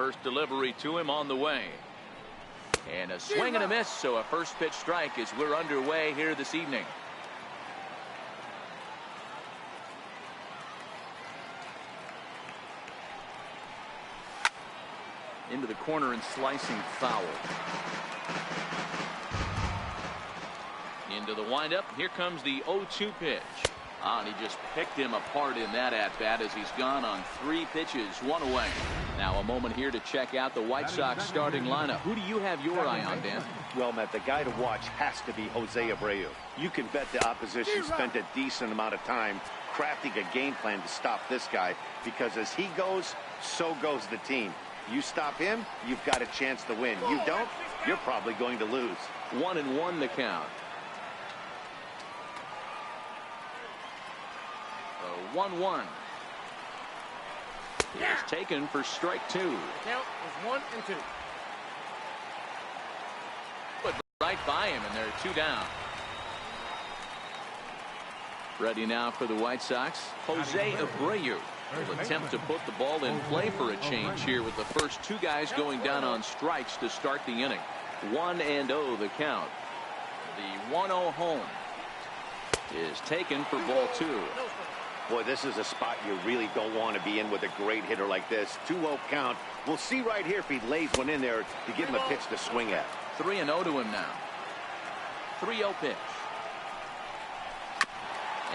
First delivery to him on the way. And a swing and a miss, so a first pitch strike as we're underway here this evening. Into the corner and slicing foul. Into the windup. Here comes the 0-2 pitch. And he just picked him apart in that at-bat as he's gone on 3 pitches, 1 away. Now a moment here to check out the White Sox starting lineup. Who do you have your eye on, Dan? Well, Matt, the guy to watch has to be Jose Abreu. You can bet the opposition spent a decent amount of time crafting a game plan to stop this guy, because as he goes, so goes the team. You stop him, you've got a chance to win. You don't, you're probably going to lose. 1-1 the count. 1-1 is taken for strike 2. The count is 1-2. But right by him, and they're 2 down. Ready now for the White Sox, Jose Abreu will attempt to put the ball in play for a change here with the first 2 guys going down on strikes to start the inning. 1-0 the count. The 1-0 home is taken for ball 2. Boy, this is a spot you really don't want to be in with a great hitter like this. 2-0 count. We'll see right here if he lays one in there to give him a pitch to swing at. 3-0 to him now. 3-0 pitch.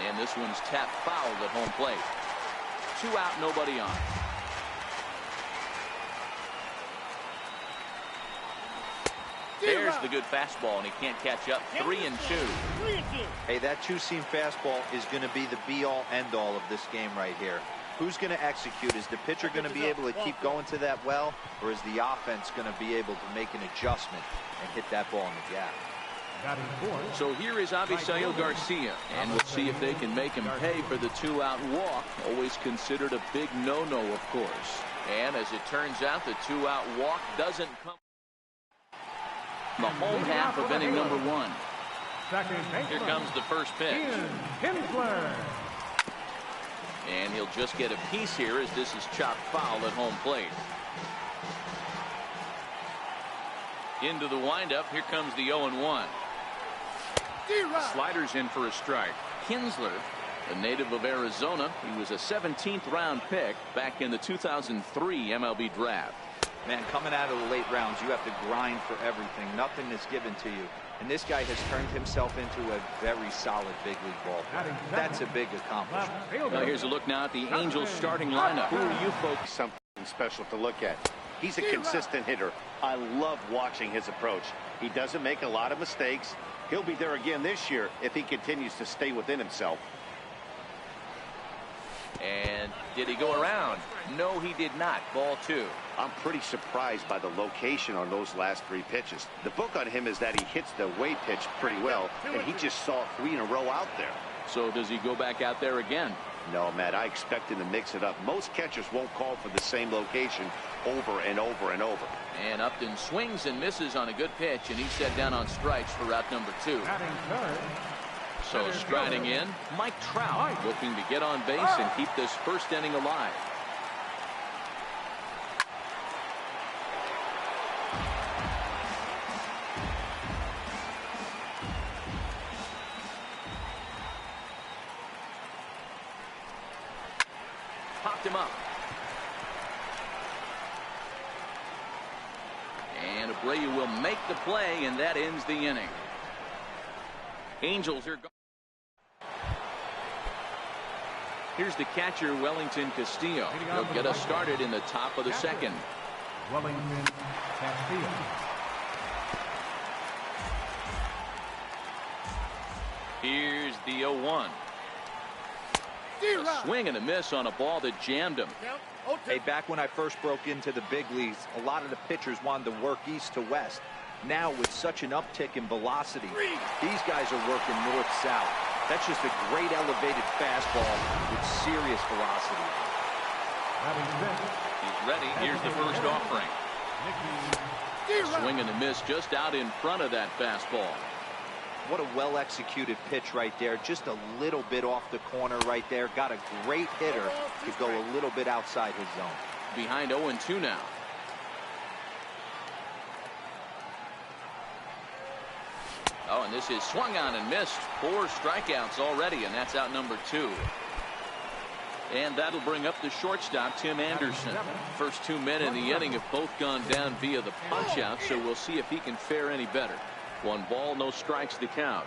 And this one's tapped fouled at home plate. 2 out, nobody on. There's the good fastball, and he can't catch up. 3-2. Hey, that 2-seam fastball is going to be the be-all, end-all of this game right here. Who's going to execute? Is the pitcher going to be able to keep going to that well, or is the offense going to be able to make an adjustment and hit that ball in the gap? So here is Avisail Garcia, and we'll see if they can make him pay for the 2-out walk. Always considered a big no-no, of course. And as it turns out, the 2-out walk doesn't come the home half of inning number 1. Here comes the first pitch. And he'll just get a piece here as this is chopped foul at home plate. Into the windup. Here comes the 0-1. Sliders in for a strike. Kinsler, a native of Arizona. He was a 17th round pick back in the 2003 MLB draft. Man, coming out of the late rounds, you have to grind for everything. Nothing is given to you. And this guy has turned himself into a very solid big league ball player. That's a big accomplishment. Now here's a look now at the Angels starting lineup. Who are you folks? Something special to look at. He's a consistent hitter. I love watching his approach. He doesn't make a lot of mistakes. He'll be there again this year if he continues to stay within himself. And did he go around? No, he did not. Ball 2. I'm pretty surprised by the location on those last 3 pitches. The book on him is that he hits the away pitch pretty well, and he just saw 3 in a row out there. So does he go back out there again? No, Matt, I expect him to mix it up. Most catchers won't call for the same location over and over and over. And Upton swings and misses on a good pitch, and he's set down on strikes for route number 2. So striding in, Mike Trout looking to get on base and keep this first inning alive. Popped him up. And Abreu will make the play, and that ends the inning. Angels are gone. Here's the catcher, Wellington Castillo. He'll get us started in the top of the second. Wellington Castillo. Here's the 0-1. A swing and a miss on a ball that jammed him. Hey, back when I first broke into the big leagues, a lot of the pitchers wanted to work east to west. Now, with such an uptick in velocity, these guys are working north-south. That's just a great elevated fastball with serious velocity. He's ready. Here's the first offering. Swing and a miss just out in front of that fastball. What a well-executed pitch right there. Just a little bit off the corner right there. Got a great hitter to go a little bit outside his zone. Behind 0-2 now. Oh, and this is swung on and missed. 4 strikeouts already, and that's out number 2. And that'll bring up the shortstop, Tim Anderson. First 2 men in the inning have both gone down via the punch out, so we'll see if he can fare any better. 1 ball, no strikes to count.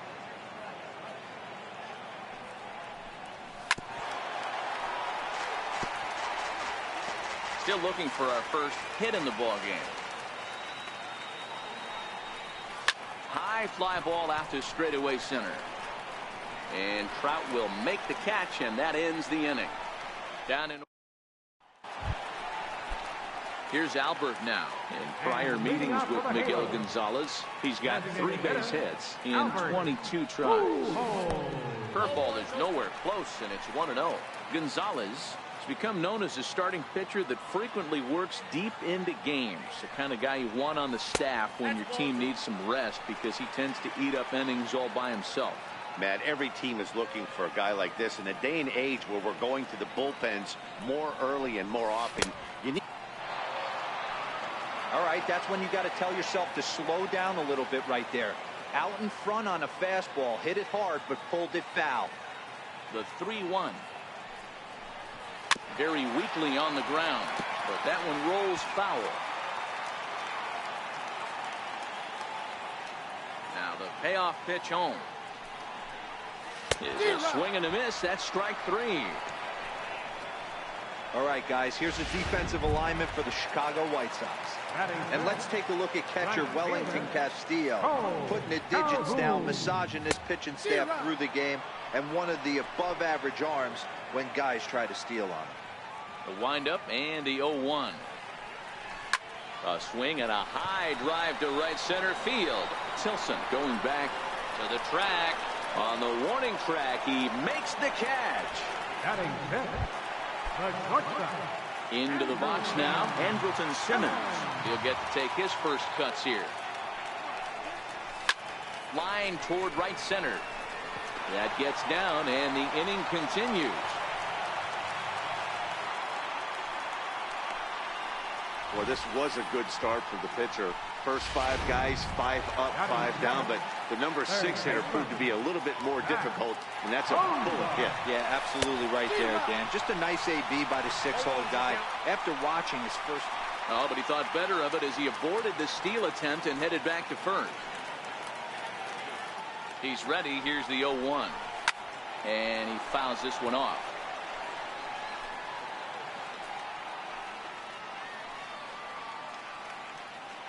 Still looking for our first hit in the ball game. High fly ball out to straightaway center. And Trout will make the catch, and that ends the inning. Down in. Here's Albert now. In prior meetings with Miguel Gonzalez, he's got 3 base hits in 22 tries. Curveball is nowhere close, and it's 1-0. Gonzalez has become known as a starting pitcher that frequently works deep into games. The kind of guy you want on the staff when your team needs some rest, because he tends to eat up innings all by himself. Matt, every team is looking for a guy like this in a day and age where we're going to the bullpens more early and more often. You need. All right, that's when you got to tell yourself to slow down a little bit right there. Out in front on a fastball, hit it hard, but pulled it foul. The 3-1. Very weakly on the ground, but that one rolls foul. Now the payoff pitch home. Is a swing and a miss. That's strike 3. All right, guys, here's a defensive alignment for the Chicago White Sox. And let's take a look at catcher Wellington Castillo, putting the digits down, massaging this pitching staff through the game, and one of the above-average arms when guys try to steal on him. The windup and the 0-1. A swing and a high drive to right center field. Tilson going back to the track. On the warning track, he makes the catch. Into the box now, Andrelton Simmons. He'll get to take his first cuts here. Line toward right center. That gets down, and the inning continues. Well, this was a good start for the pitcher. First 5 guys, 5 up, 5 down, but the number 6 hitter proved to be a little bit more difficult, and that's a bullet hit. Yeah, absolutely right there, Dan. Just a nice AB by the 6-hole guy after watching his first. Oh, but he thought better of it as he aborted the steal attempt and headed back to first. He's ready. Here's the 0-1. And he fouls this one off.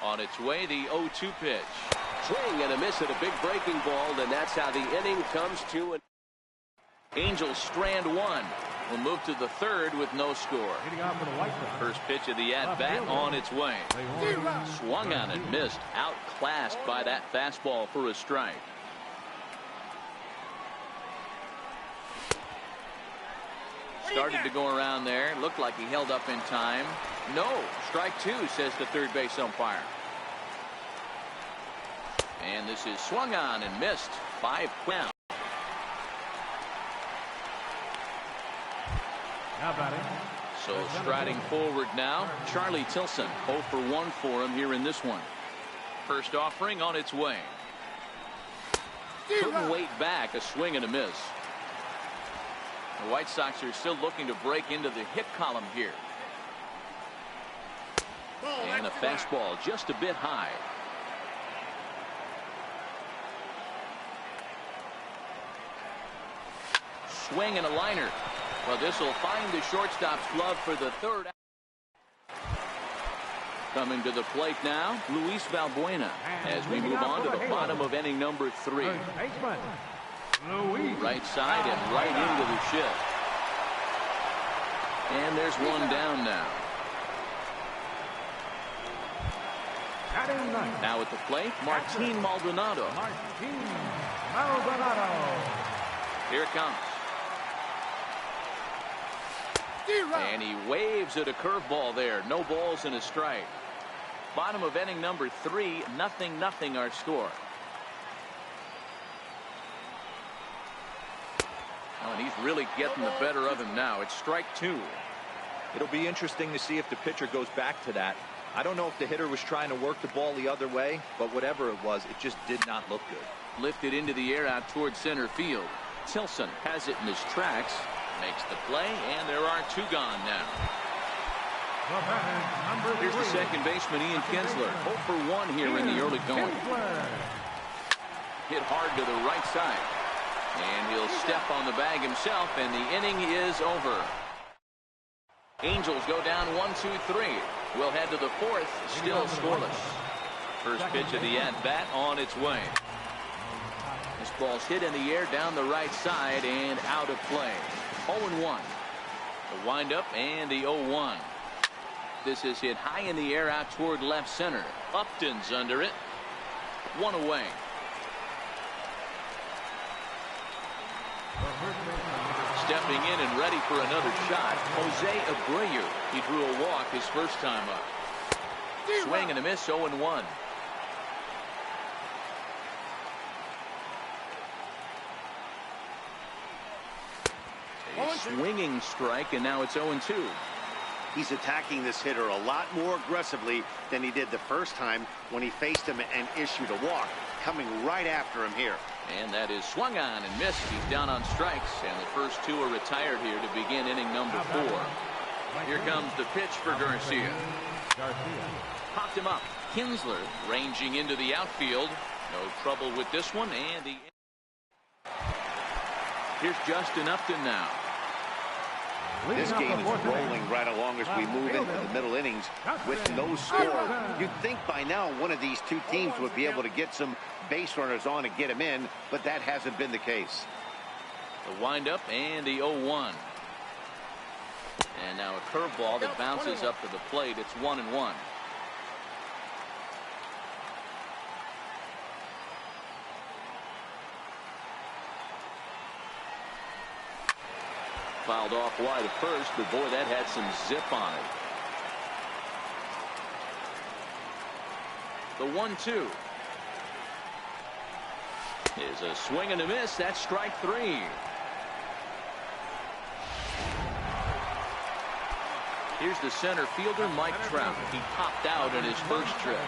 On its way, the 0-2 pitch. Swing and a miss at a big breaking ball, and that's how the inning comes to an. Angels strand 1. Will move to the 3rd with no score. First pitch of the at-bat on its way. Swung on and missed. Outclassed by that fastball for a strike. Started to go around there. Looked like he held up in time. No. Strike 2, says the third base umpire. And this is swung on and missed. 5 count. So striding forward now, Charlie Tilson. 0 for 1 for him here in this one. First offering on its way. Couldn't wait back. A swing and a miss. The White Sox are still looking to break into the hit column here. And a fastball just a bit high. Swing and a liner. Well, this will find the shortstop's glove for the 3rd. Coming to the plate now, Luis Valbuena, as we move on to the bottom of inning number 3. Right side and right into the shift. And there's one down now. Now at the plate, Martin Maldonado. Here it comes. And he waves at a curveball there. No balls and a strike. Bottom of inning number 3, 0-0 our score. Oh, and he's really getting the better of him now. It's strike 2. It'll be interesting to see if the pitcher goes back to that. I don't know if the hitter was trying to work the ball the other way, but whatever it was, it just did not look good. Lifted into the air out towards center field. Tilson has it in his tracks, makes the play, and there are 2 gone now. Here's the second baseman, Ian Kinsler. 0 for 1 here in the early going. Hit hard to the right side. And he'll step on the bag himself, and the inning is over. Angels go down 1-2-3. We'll head to the 4th, still scoreless. First pitch of the at-bat on its way. This ball's hit in the air down the right side and out of play. 0-1. The windup and the 0-1. This is hit high in the air out toward left center. Upton's under it. 1 away. Stepping in and ready for another shot, Jose Abreu. He drew a walk his first time up. Swing and a miss, 0-1. A swinging strike, and now it's 0-2. He's attacking this hitter a lot more aggressively than he did the first time when he faced him and issued a walk. Coming right after him here. And that is swung on and missed. He's down on strikes, and the first 2 are retired here to begin inning number 4. Here comes the pitch for Garcia. Popped him up. Kinsler ranging into the outfield. No trouble with this one, and here's Justin Upton now. This game is rolling right along as we move into the middle innings with no score. You'd think by now one of these 2 teams would be able to get some base runners on and get them in, but that hasn't been the case. The windup and the 0-1. And now a curveball that bounces up to the plate. It's 1-1. Fouled off wide at first, but boy, that had some zip on it. The 1-2 is a swing and a miss. That's strike 3. Here's the center fielder, Mike Trout. He popped out in his first trip.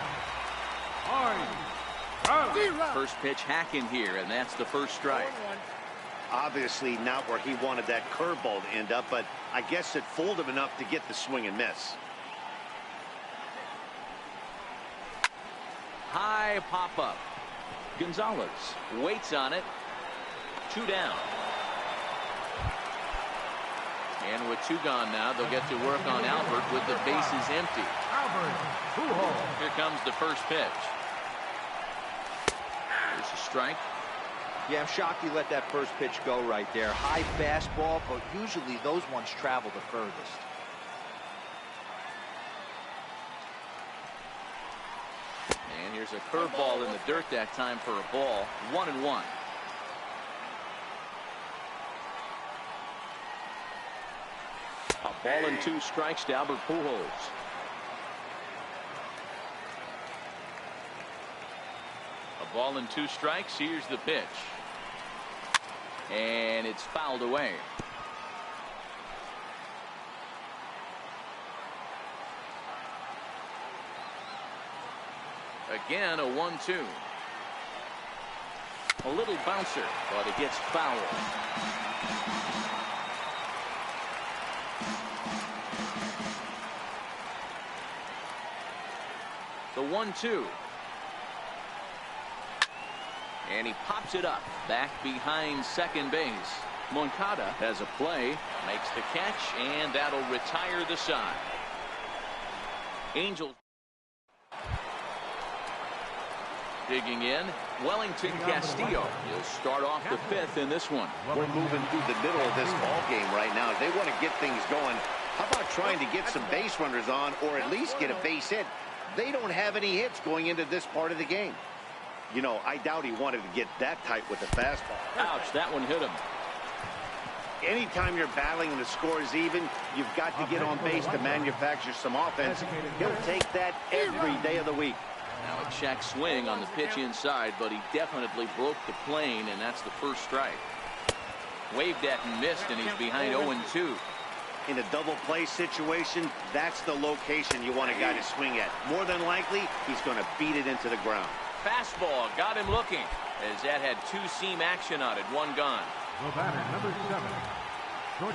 First pitch hack in here, and that's the first strike. Obviously not where he wanted that curveball to end up, but I guess it fooled him enough to get the swing and miss. High pop-up. Gonzalez waits on it. 2 down. And with 2 gone now, they'll get to work on Albert with the bases empty. Here comes the first pitch. There's a strike. Yeah, I'm shocked he let that first pitch go right there. High fastball, but usually those ones travel the furthest. And here's a curveball in the dirt that time for a ball. 1-1. A ball and 2 strikes to Albert Pujols. A ball and 2 strikes. Here's the pitch. And it's fouled away. Again, a 1-2. A little bouncer, but it gets fouled. The 1-2. And he pops it up back behind second base. Moncada has a play, makes the catch, and that'll retire the side. Angels digging in. Wellington Castillo. He'll start off the 5th in this one. We're moving through the middle of this ball game right now. They want to get things going. How about trying to get some base runners on, or at least get a base hit? They don't have any hits going into this part of the game. You know, I doubt he wanted to get that tight with the fastball. Ouch, that one hit him. Anytime you're battling and the score is even, you've got to get on base to manufacture some offense. He'll take that every day of the week. Now a check swing on the pitch inside, but he definitely broke the plane, and that's the first strike. Waved at and missed, and he's behind 0-2. In a double play situation, that's the location you want a guy to swing at. More than likely, he's going to beat it into the ground. Fastball got him looking, as that had two-seam action on it. One gone. The batter, number 7.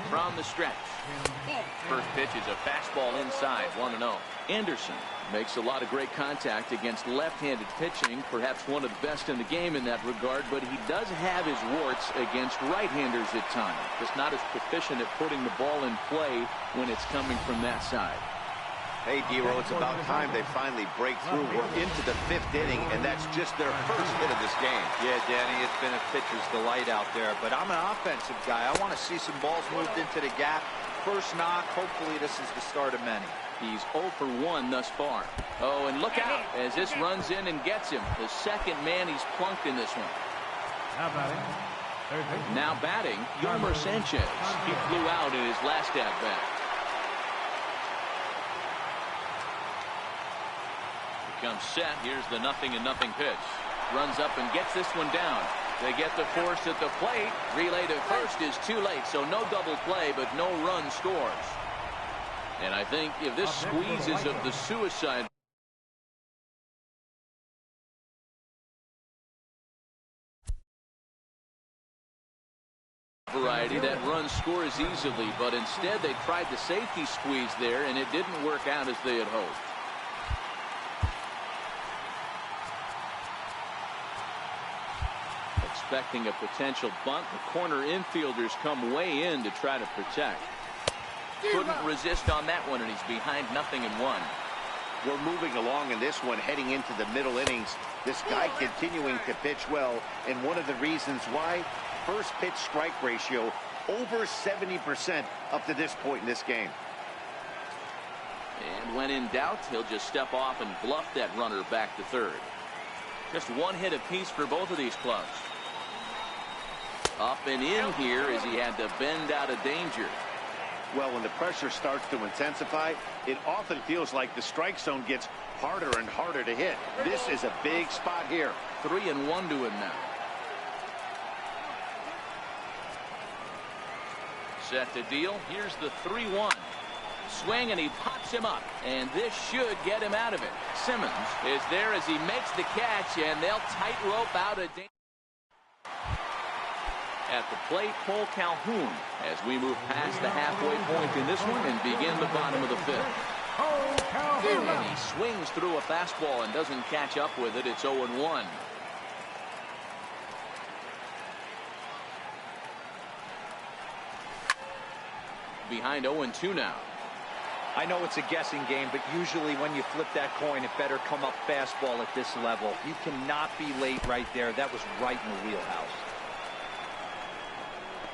From the stretch. First pitch is a fastball inside, 1-0. Anderson makes a lot of great contact against left-handed pitching, perhaps one of the best in the game in that regard, but he does have his warts against right-handers at times. Just not as proficient at putting the ball in play when it's coming from that side. Hey, Dero, it's about time they finally break through. We're into the 5th inning, and that's just their first hit of this game. Yeah, Danny, it's been a pitcher's delight out there, but I'm an offensive guy. I want to see some balls moved into the gap. First knock, hopefully this is the start of many. He's 0 for 1 thus far. Oh, and look out as this runs in and gets him. The second man he's plunked in this one. Now batting, Yolmer Sanchez. He flew out in his last at-bat. Comes set. Here's the 0-0 pitch. Runs up and gets this one down. They get the force at the plate. Relay to first is too late, so no double play, but no run scores. And I think if this squeezes of the suicide variety, that run scores easily, but instead they tried the safety squeeze there, and it didn't work out as they had hoped. Expecting a potential bunt. The corner infielders come way in to try to protect. Couldn't resist on that one, and he's behind 0-1. We're moving along in this one, heading into the middle innings. This guy continuing to pitch well, and one of the reasons why, first pitch strike ratio over 70% up to this point in this game. And when in doubt, he'll just step off and bluff that runner back to third. Just one hit apiece for both of these clubs. Up and in here as he had to bend out of danger. Well, when the pressure starts to intensify, it often feels like the strike zone gets harder and harder to hit. This is a big spot here. 3-1 to him now. Set to deal. Here's the 3-1. Swing, and he pops him up, and this should get him out of it. Simmons is there as he makes the catch, and they'll tightrope out of danger. At the plate, Cole Calhoun, as we move past the halfway point in this one and begin the bottom of the 5th. And he swings through a fastball and doesn't catch up with it. It's 0-1. Behind 0-2 now. I know it's a guessing game, but usually when you flip that coin, it better come up fastball at this level. You cannot be late right there. That was right in the wheelhouse.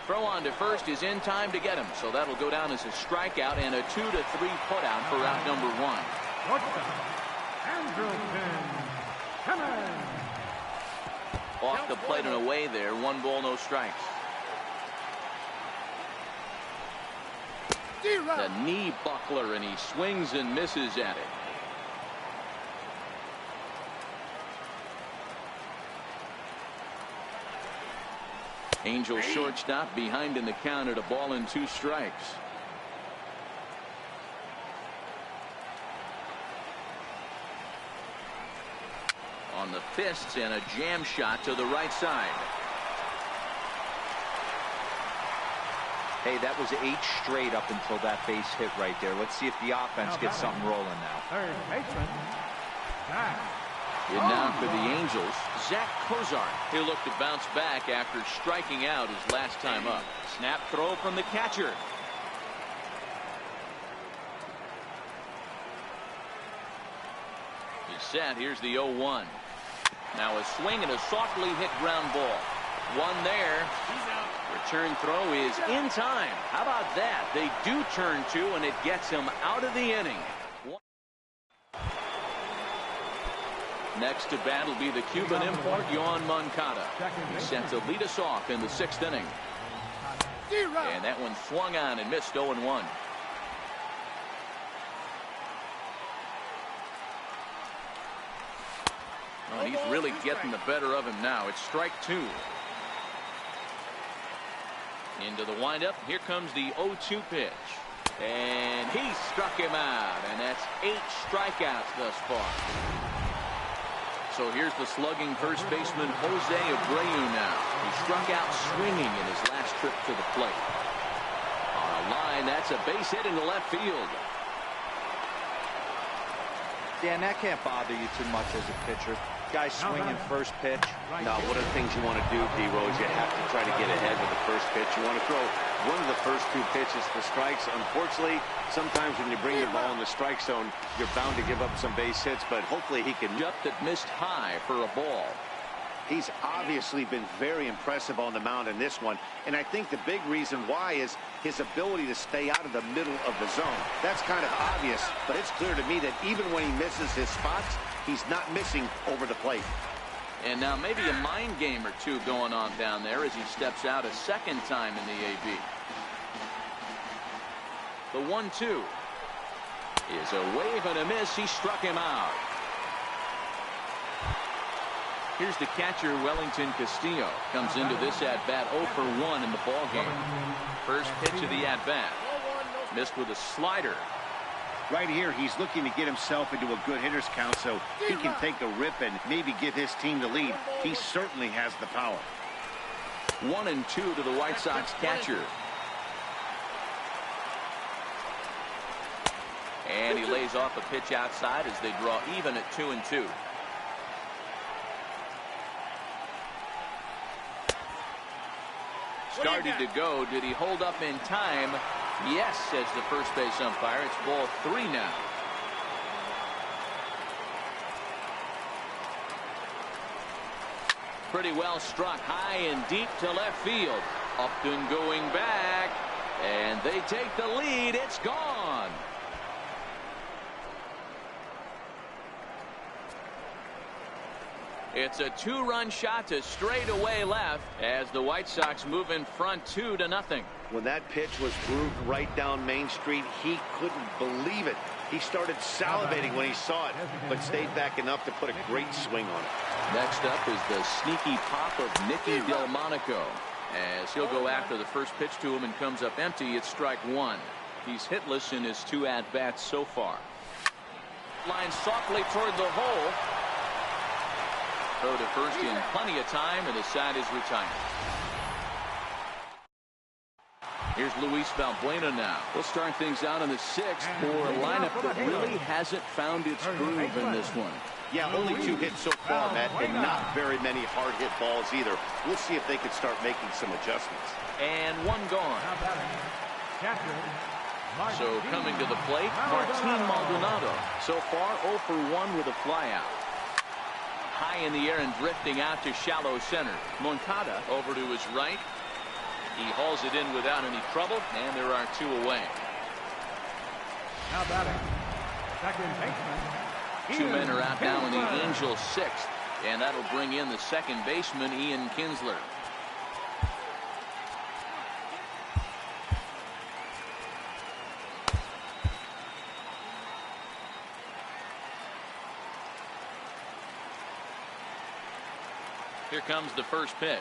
Throw on to first is in time to get him, so that'll go down as a strikeout and a 2-3 putout for out number 1. Off the plate and away there. 1 ball, no strikes. The knee buckler, and he swings and misses at it. Angels shortstop behind in the count at a ball and 2 strikes. On the fists and a jam shot to the right side. Hey, that was 8 straight up until that base hit right there. Let's see if the offense gets something rolling now. Third baseman, Zach. And now for the Angels, Zach Kozar. He'll look to bounce back after striking out his last time up. Snap throw from the catcher. He's set. Here's the 0-1. Now a swing and a softly hit ground ball. One there. Return throw is in time. How about that? They do turn 2, and it gets him out of the inning. Next to bat will be the Cuban import, Yohan Moncada. He's set to lead us off in the 6th inning. And that one swung on and missed 0-1. Oh, he's really getting the better of him now. It's strike 2. Into the windup. Here comes the 0-2 pitch. And he struck him out, and that's 8 strikeouts thus far. So here's the slugging first baseman Jose Abreu now. He struck out swinging in his last trip to the plate. On a line, that's a base hit into left field. Dan, that can't bother you too much as a pitcher. Guy swinging first pitch. Now, one of the things you want to do, D-Rose, is you have to try to get ahead with the first pitch. You want to throw one of the first 2 pitches for strikes. Unfortunately, sometimes when you bring the ball in the strike zone, you're bound to give up some base hits, but hopefully he can. Up that missed high for a ball. He's obviously been very impressive on the mound in this one, and I think the big reason why is his ability to stay out of the middle of the zone. That's kind of obvious, but it's clear to me that even when he misses his spots, he's not missing over the plate. And now maybe a mind game or two going on down there as he steps out a second time in the AB. The 1-2 is a wave and a miss. He struck him out. Here's the catcher, Wellington Castillo. Comes into this at-bat 0 for 1 in the ballgame. First pitch of the at-bat. Missed with a slider. Right here, he's looking to get himself into a good hitter's count so he can take a rip and maybe give his team the lead. He certainly has the power. 1-2 to the White Sox catcher. And he lays off a pitch outside as they draw even at 2-2. Started to go. Did he hold up in time? Yes, says the first base umpire. It's ball 3 now. Pretty well struck high and deep to left field. Upton going back, and they take the lead. It's gone. It's a 2-run shot to straightaway left as the White Sox move in front 2-0. When that pitch was grooved right down Main Street, he couldn't believe it. He started salivating when he saw it, but stayed back enough to put a great swing on it. Next up is the sneaky pop of Nicky Delmonico as he'll go after the first pitch to him and comes up empty. It's strike 1. He's hitless in his 2 at-bats so far. Line softly toward the hole. Throw to first in plenty of time, and the side is retired. Here's Luis Valbuena now. We'll start things out in the 6th for a lineup that really hasn't found its groove in this one. Yeah, only 2 hits so far, Matt, and not very many hard hit balls either. We'll see if they can start making some adjustments. And 1 gone. So coming to the plate, Martin Maldonado. So far 0 for 1 with a flyout. High in the air and drifting out to shallow center. Moncada over to his right. He hauls it in without any trouble, and there are 2 away. Now batting, second baseman. 2 men are out now in the Angels' 6th, and that'll bring in the second baseman, Ian Kinsler. Here comes the first pitch.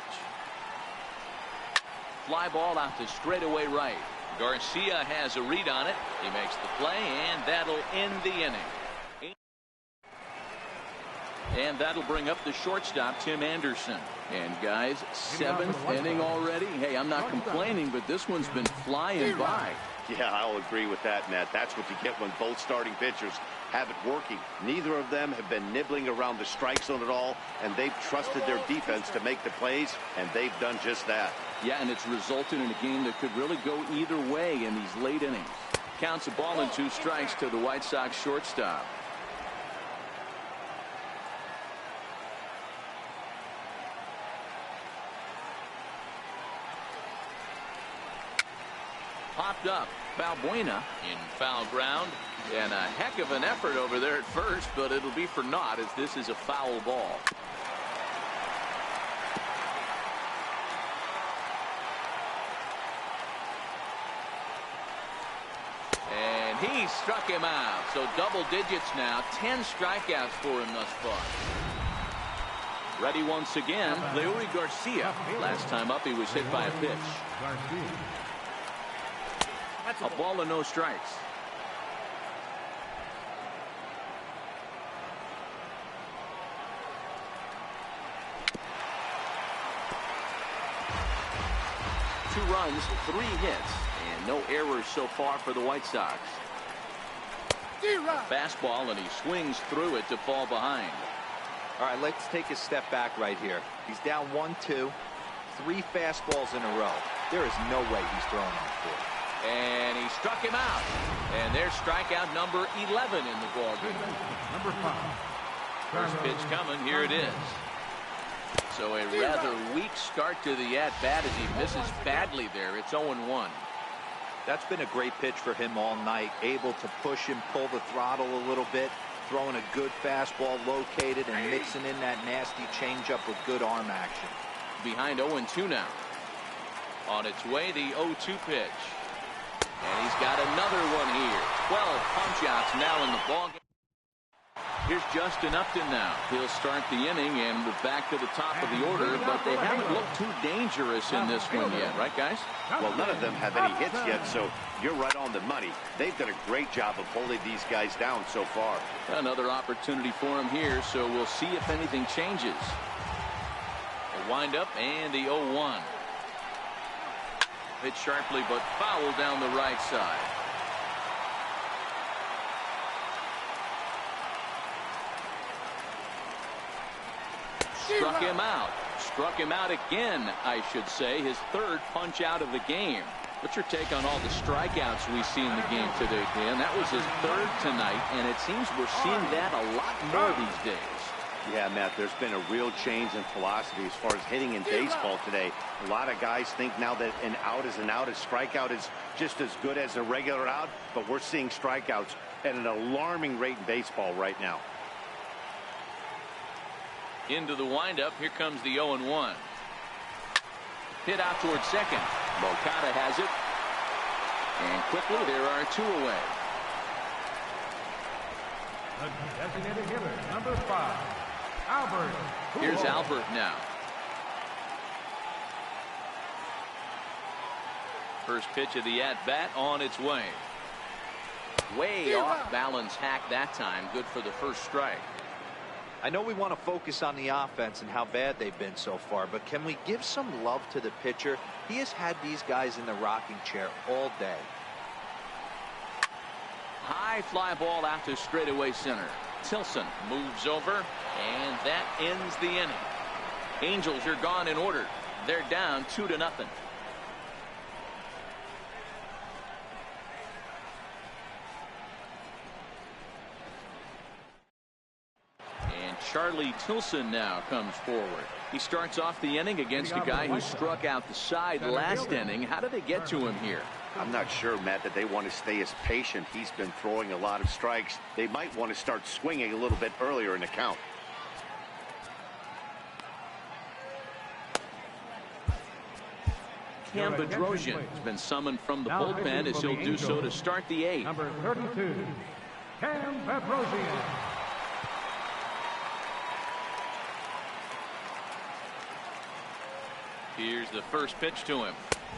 Fly ball out to straightaway right. Garcia has a read on it. He makes the play, and that'll end the inning. And that'll bring up the shortstop, Tim Anderson. And guys, 7th inning already. Hey, I'm not complaining, but this one's been flying by. Yeah, I'll agree with that, Matt. That's what you get when both starting pitchers have it working. Neither of them have been nibbling around the strike zone at all, and they've trusted their defense to make the plays, and they've done just that. Yeah, and it's resulted in a game that could really go either way in these late innings. Counts a ball and 2 strikes to the White Sox shortstop. Popped up. Valbuena in foul ground, and a heck of an effort over there at first, but it'll be for naught as this is a foul ball. And he struck him out. So double digits now. 10 strikeouts for him thus far. Ready once again, Leury Garcia. Last time up he was hit by a pitch. A ball and no strikes. Two runs, 3 hits, and no errors so far for the White Sox. Fastball, and he swings through it to fall behind. All right, let's take a step back right here. He's down 1-2, 3 fastballs in a row. There is no way he's throwing on 4. And he struck him out. And there's strikeout number 11 in the ballgame. Number 5. First pitch coming. Here it is. So a rather weak start to the at-bat as he misses badly there. It's 0-1. That's been a great pitch for him all night. Able to push and pull the throttle a little bit. Throwing a good fastball located and mixing in that nasty changeup with good arm action. Behind 0-2 now. On its way, the 0-2 pitch. And he's got another one here. 12 punch-outs now in the ballgame. Here's Justin Upton now. He'll start the inning, and we're back to the top of the order, but they haven't looked too dangerous in this one yet, right, guys? Well, none of them have any hits yet, so you're right on the money. They've done a great job of holding these guys down so far. Another opportunity for him here, so we'll see if anything changes. A wind-up and the 0-1. Hit sharply, but foul down the right side. Struck him out. Struck him out again, I should say. His 3rd punch out of the game. What's your take on all the strikeouts we see in the game today, Dan? That was his 3rd tonight, and it seems we're seeing that a lot more these days. Yeah, Matt, there's been a real change in philosophy as far as hitting in baseball today. A lot of guys think now that an out is an out. A strikeout is just as good as a regular out, but we're seeing strikeouts at an alarming rate in baseball right now. Into the windup. Here comes the 0-1. Hit out towards second. Moncada has it. And quickly there are 2 away. The designated hitter, number 5, Albert. Here's Albert now. First pitch of the at-bat on its way. Way off balance hack that time. Good for the first strike. I know we want to focus on the offense and how bad they've been so far, but can we give some love to the pitcher? He has had these guys in the rocking chair all day. High fly ball out to straightaway center. Tilson moves over, and that ends the inning. Angels are gone in order. They're down 2-0. Charlie Tilson now comes forward. He starts off the inning against a guy who struck out the side last inning. How did they get to him here? I'm not sure, Matt, that they want to stay as patient. He's been throwing a lot of strikes. They might want to start swinging a little bit earlier in the count. Cam Bedrosian has been summoned from the bullpen as he'll do so to start the 8th. Number 32, Cam Bedrosian. Here's the first pitch to him.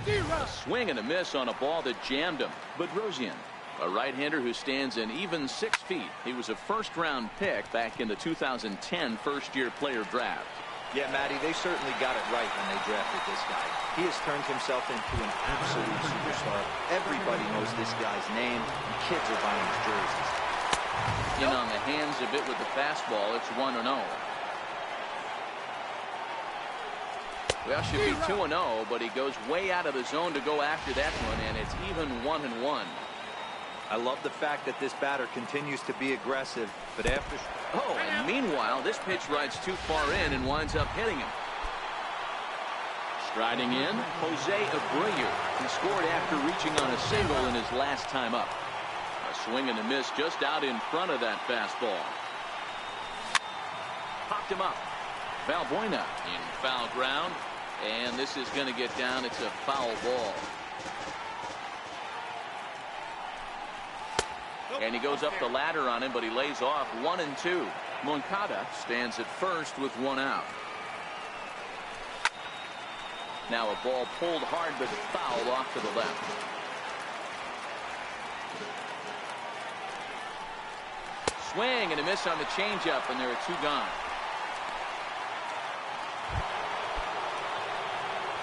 A swing and a miss on a ball that jammed him. Bedrosian, a right-hander who stands an even 6 feet. He was a first-round pick back in the 2010 first-year player draft. Yeah, Matty, they certainly got it right when they drafted this guy. He has turned himself into an absolute superstar. Everybody knows this guy's name. Kids are buying his jerseys. In on the hands a bit with the fastball. It's 1-0. Well, should be 2-0, but he goes way out of the zone to go after that one, and it's even 1-1. I love the fact that this batter continues to be aggressive, but after... Oh, and meanwhile, this pitch rides too far in and winds up hitting him. Striding in, Jose Abreu. He scored after reaching on a single in his last time up. A swing and a miss just out in front of that fastball. Popped him up. Valbuena in foul ground. And this is going to get down. It's a foul ball. And he goes up the ladder on him, but he lays off 1-2. Moncada stands at first with 1 out. Now a ball pulled hard, but fouled off to the left. swing and a miss on the changeup, and there are 2 gone.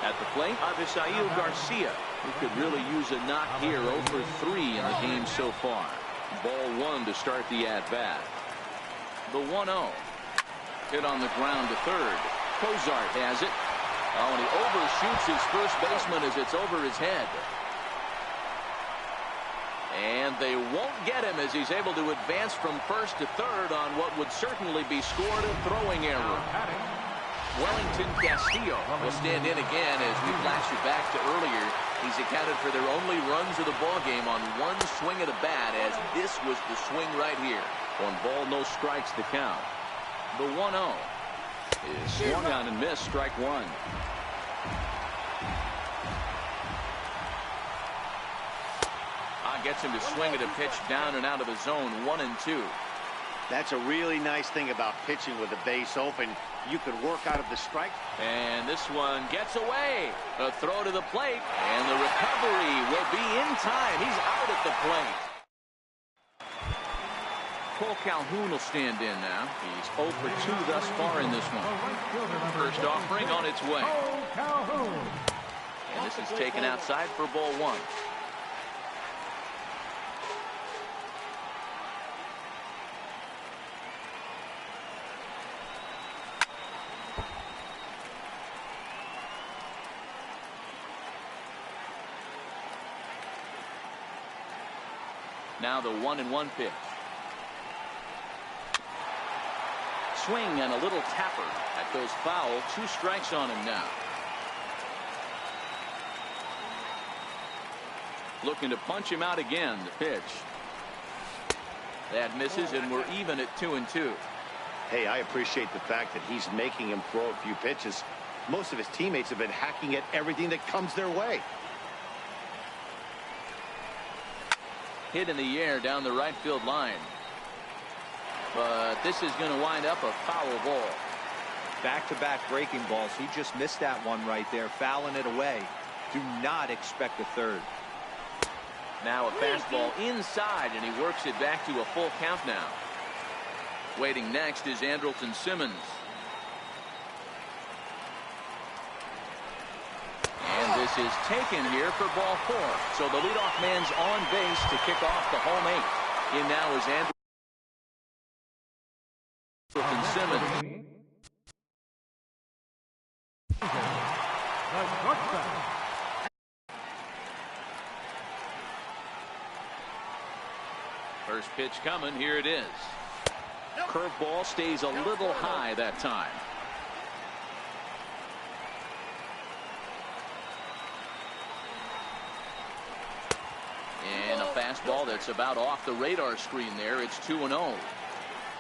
At the plate, Avisail Garcia, who could really use a knock here. 0 for 3 in the game so far. Ball 1 to start the at-bat. The 1-0. Hit on the ground to third. Cozart has it. Oh, and he overshoots his first baseman as it's over his head. And they won't get him as he's able to advance from first to third on what would certainly be scored a throwing error. Wellington Castillo will stand in again as we flash you back to earlier. He's accounted for their only runs of the ballgame on 1 swing of the bat, as this was the swing right here. 1 ball, no strikes to count. The 1-0 is swung on and missed, strike 1. Gets him to swing at a pitch down and out of the zone. 1-2. That's a really nice thing about pitching with the base open. You could work out of the strike. And this one gets away. A throw to the plate, and the recovery will be in time. He's out at the plate. Cole Calhoun will stand in now. He's 0 for 2 thus far in this one. First offering on its way. And this is taken outside for ball 1. Now the 1-1 pitch. Swing and a little tapper. That goes foul. 2 strikes on him now. Looking to punch him out again. The pitch. That misses, and we're even at 2-2. Hey, I appreciate the fact that he's making him throw a few pitches. Most of his teammates have been hacking at everything that comes their way. Hit in the air down the right field line. But this is going to wind up a foul ball. Back-to-back breaking balls. He just missed that one right there, fouling it away. Do not expect a third. Now a fastball inside, and he works it back to a full count now. Waiting next is Andrelton Simmons. And this is taken here for ball 4. So the leadoff man's on base to kick off the home 8. In now is Andrelton Simmons. First pitch coming. Here it is. Curveball stays a little high that time. And a fastball that's about off the radar screen there. It's 2-0.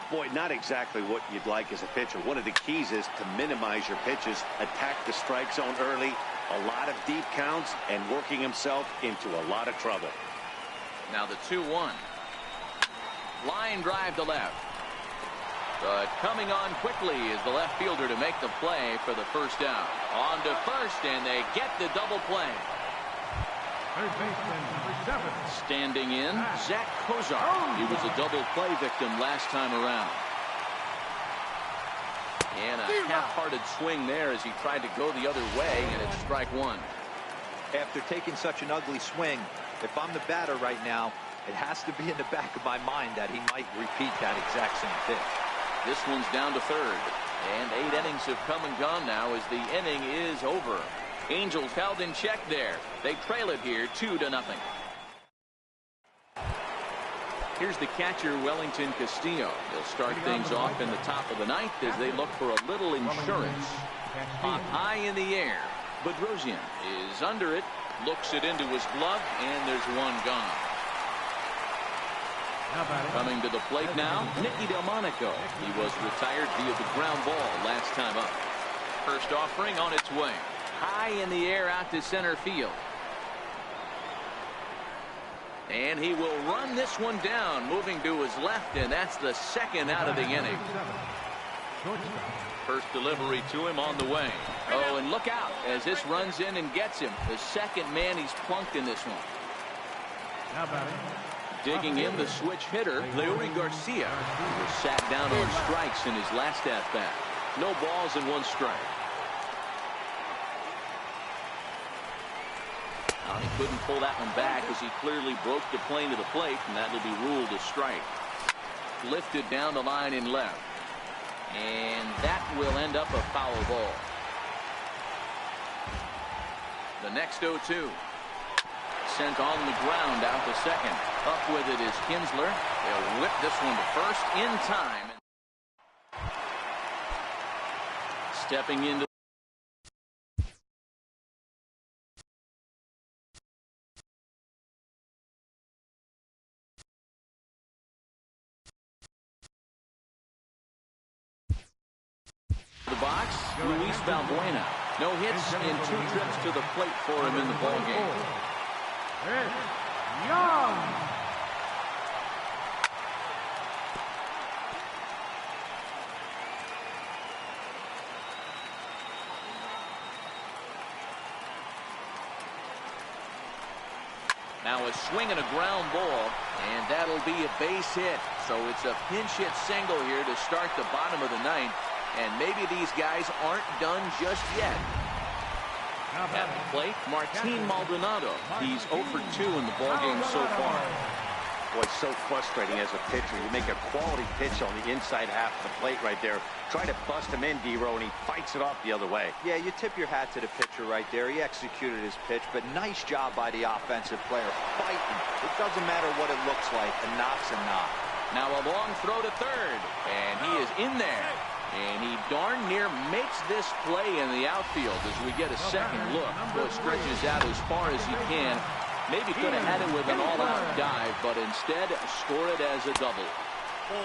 Boy, not exactly what you'd like as a pitcher. One of the keys is to minimize your pitches, attack the strike zone early, a lot of deep counts, and working himself into a lot of trouble. Now the 2-1. Line drive to left. But coming on quickly is the left fielder to make the play for the first down. On to first, and they get the double play. Third baseman, number 7. Standing in, Zach Cozart. He was a double play victim last time around. And a half-hearted swing there as he tried to go the other way, and it's strike 1. After taking such an ugly swing, if I'm the batter right now, it has to be in the back of my mind that he might repeat that exact same pitch. This one's down to third. And 8 innings have come and gone now as the inning is over. Angels held in check there. They trail it here 2-0. Here's the catcher, Wellington Castillo. They'll start things off in the top of the 9th as they look for a little insurance. Hop high in the air. Bedrosian is under it. Looks it into his glove, and there's one gone. Coming to the plate now, Nicky Delmonico. He was retired via the ground ball last time up. First offering on its way. High in the air out to center field. And he will run this one down, moving to his left, and that's the second out of the inning. First delivery to him on the way. Oh, and look out as this runs in and gets him. The second man he's plunked in this one. Digging in the switch hitter, Leury Garcia, who was sat down on strikes in his last at-bat. No balls and 1 strike. He couldn't pull that one back as he clearly broke the plane to the plate, and that will be ruled a strike. Lifted down the line in left. And that will end up a foul ball. The next 0-2. Sent on the ground out to second. Up with it is Kinsler. They'll whip this one to first in time. Stepping into the box, Luis Valbuena. No hits and 2 trips to the plate for him in the ballgame. It's Young. Now a swing and a ground ball, and that'll be a base hit. So it's a pinch hit single here to start the bottom of the 9th. And maybe these guys aren't done just yet. At the plate, Martin Maldonado. He's 0 for 2 in the ballgame so far. Boy, it's so frustrating as a pitcher. You make a quality pitch on the inside half of the plate right there. Try to bust him in, D-Row, and he fights it off the other way. Yeah, you tip your hat to the pitcher right there. He executed his pitch, but nice job by the offensive player. Fighting. It doesn't matter what it looks like. A knock's a knock. Now a long throw to third, and he is in there. And he darn near makes this play in the outfield as we get a second look. So it stretches out as far as he can. Maybe could have had it with an all-out dive, but instead score it as a double.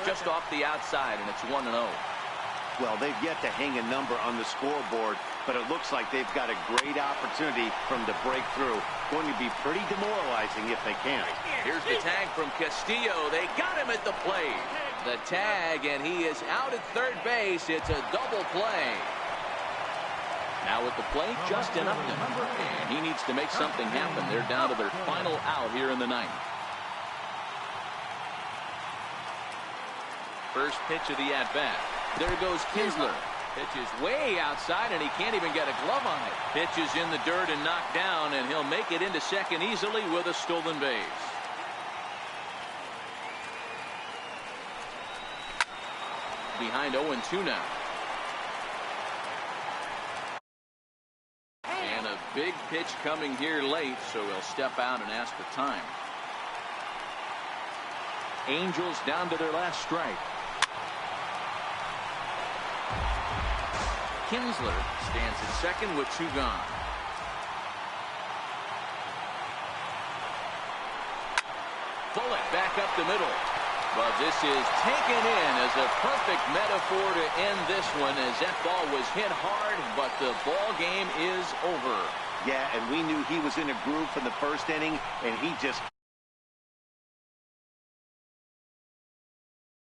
Just off the outside, and it's 1-0. Well, they've yet to hang a number on the scoreboard, but it looks like they've got a great opportunity from the breakthrough. Going to be pretty demoralizing if they can't. Here's the tag from Castillo. They got him at the plate. The tag, and he is out at third base. It's a double play. Now at the plate, Justin Upton. And he needs to make something happen. They're down to their final out here in the 9th. First pitch of the at-bat. There goes Kinsler. Pitch is way outside, and he can't even get a glove on it. Pitch is in the dirt and knocked down, and he'll make it into second easily with a stolen base. Behind 0-2 now. And a big pitch coming here late, so he'll step out and ask for time. Angels down to their last strike. Kinsler stands at second with 2 gone. Bullet back up the middle. But this is taken in as a perfect metaphor to end this one, as that ball was hit hard, but the ball game is over. Yeah, and we knew he was in a groove from the first inning, and he just